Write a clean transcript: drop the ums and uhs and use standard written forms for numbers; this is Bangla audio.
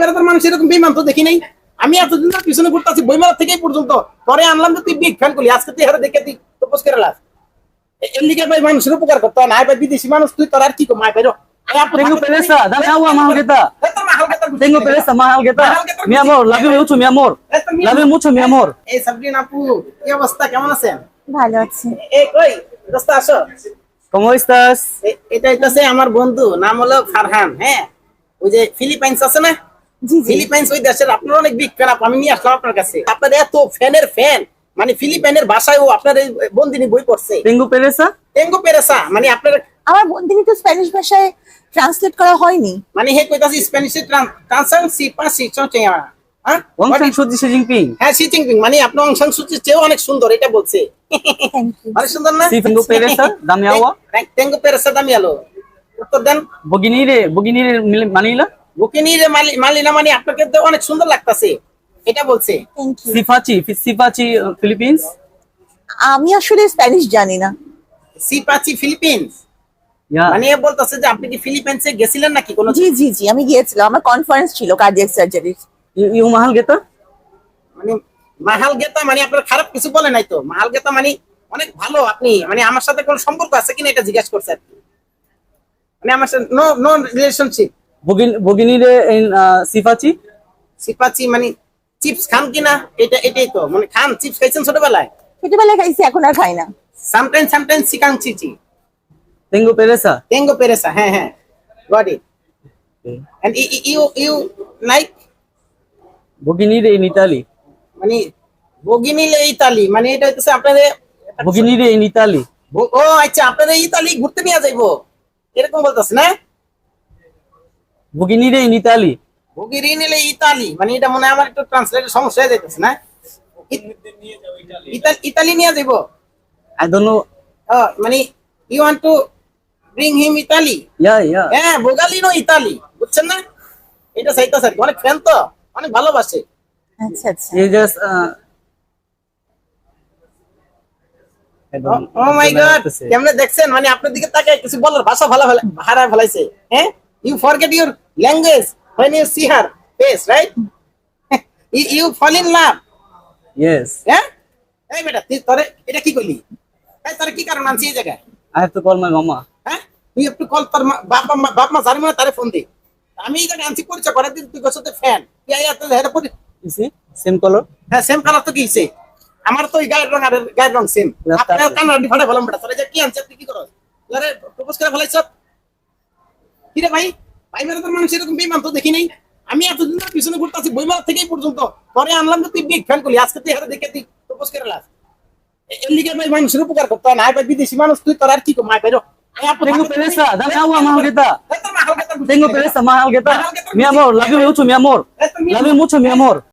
বেড়াতার মানুষ এরকম বেমান তো দেখি নাই। আমি এতদিন ধরে পিছনে ঘুরতেছি বইমেলা থেকেই পর্যন্ত, পরে আনলাম যে তুই বিগ ফ্যান করলি, আজকে তুই হারে দেখে তুই প্রপোজ করে লাস। এর লিগে ভাই মানুষের উপকার করতে হয় না। ভাই বিদেশি মানুষ, তুই তোর আর কি কো মাই বাইরো। Tengo pereza, dame agua, mahal kita. Tengo pereza, mahal kita. Mi amor, love you mucho, mi amor. Love you mucho, mi amor. এই সাবরিন আপু, কি অবস্থা, কেমন আছেন? ভালো আছি। এই কই দোস্ত আসো। ¿Cómo estás? এটা হইতাছে আমার বন্ধু, নাম হলো ফারহান। হ্যাঁ, ওই যে ফিলিপাইন্স আছে না, জি জি। ফিলিপাইন্স ওই দেশের আপনার অনেক বিগ ফ্যান। আমি নিয়ে আসলাম আপনার কাছে। আপনার এত ফ্যানের ফ্যান, মানে ফিলিপাইনের ভাষায় ও আপনার এই বন্দিনী বই পড়ছে। Tengo pereza. টেঙ্গো পেরেসা মানে আপনার, আমার বন্দিনী তো স্প্যানিশ ভাষায় ট্রান্সলেট করা হয়নি। মানে হে কইতাছে স্প্যানিশে ট্রান্সলেশন সি পাসি চচেয়া। হ্যাঁ Wang San Suu Xi Jinping. হ্যাঁ, শি জিনপিং মানে আপনি অং সান সু চির চেয়েও অনেক সুন্দর, এটা বলছে। Thank you. অনেক সুন্দর না? Si tengo pereza, dame agua. টেঙ্গো পেরেসা দামি আলো। উত্তর দেন। Begini Manila. বুকিনি রে মালিনা মানে আপনাকে তো অনেক সুন্দর লাগতাছে, এটা বলছে। Thank you. Sifachi, Philippines. আমি আসলে স্প্যানিশ জানি না। সিপাচি ফিলিপিন্স Yeah. মানে এ বলতাছে যে আপনি কি ফিলিপাইন্সে গেছিলেন নাকি কোনো? জি জি জি, আমি গিয়েছিলাম, আমার কনফারেন্স ছিল কার্ডিয়াক সার্জারির। Yung mahal kita? মানে মাহাল গেতা মানে আপনার খারাপ কিছু বলে নাই তো? মাহাল গেতা মানে অনেক ভালো। আপনি মানে আমার সাথে কোনো সম্পর্ক আছে কিনা এটা জিজ্ঞাসা করছে আর কি। মানে আমার সাথে no relationship. Begini in Sifachi. সিপাচি মানে চিপস খান কিনা, এটাই তো মানে খান। চিপস খাইছেন ছোটবেলায়? ছোটবেলায় খাইছি, এখন আর খাই না। সামটাইমস সিকাং চিচি। Tengo pereza. টেঙ্গো পেরেসা, হ্যাঁ হ্যাঁ, got it. Okay. And you like Begini in Italy. মানে বগিনিলে ইতালি, মানে এটা হইতেছে আপনাদের Begini in Italy. ও আচ্ছা, আপনাদের ইতালি ঘুরতে নিয়ে যাইবো এরকম বলতেছে না? Begini in Italy. বগিনিলে ইতালি মানে এটা মনে হয় আমার একটু ট্রান্সলেট সমস্যা হয়ে যাইতেছে না? ইতালি নিয়ে যাইবো। I don't know. মানে you want to bring him Italy. Yeah. হ্যাঁ, বোগালিনো ইতালি, বুঝছেন না? এটা চাইতেছে আর কি। অনেক ফ্যান তো, অনেক ভালোবাসে। আচ্ছা আচ্ছা। You just I don't oh my know what God, to say. কেমনে দেখছেন? মানে আপনার দিকে তাকায় কিছু বলার ভাষা হারায় ফেলাইছে। হ্যাঁ, you forget your language when you see her face, right? you fall in love. Yes. হ্যাঁ, এই বেটা তুই তোরে এটা কি কইলি? এই তোরে কি কারণ আনছি এই জায়গায়? I have to call my mama. হ্যাঁ, তুই একটু কল তোর বাপ মা জানি না, তারে ফোন দে। আমি এই জায়গায় আনছি পরিচয় করে দিন, তুই কসতে ফ্যান। তুই আয়া তো হেরে পরি। You see? Same color. হ্যাঁ, সেম কালার তো কি হইছে? আমার তো এই গায়ের রং সেম। আপনার কানার ডিফারেন্ট বললাম বেটা, তোরে যে কি আনছ তুই কি করছ? তোরে প্রপোজ করে ফেলাইছ? কি রে ভাই, ভাই বেড়াতার মানুষ এরকম বেমান তো দেখি নাই। আমি এতদিন ধরে পিছনে ঘুরতেছি বইমেলা থেকেই পর্যন্ত, পরে আনলাম যে তুই বিগ ফ্যান করলি, আজকে তুই হারে দেখে তুই প্রপোজ করে লাস। এর লিগে ভাই মানুষের উপকার করতে হয় না। ভাই বিদেশি মানুষ, তুই তোর আর কি কো মাই বাইরো। Tengo pereza, dame agua, mahal kita. Tengo pereza, mahal kita. Mi amor, love you mucho, mi amor. Love you mucho, mi amor.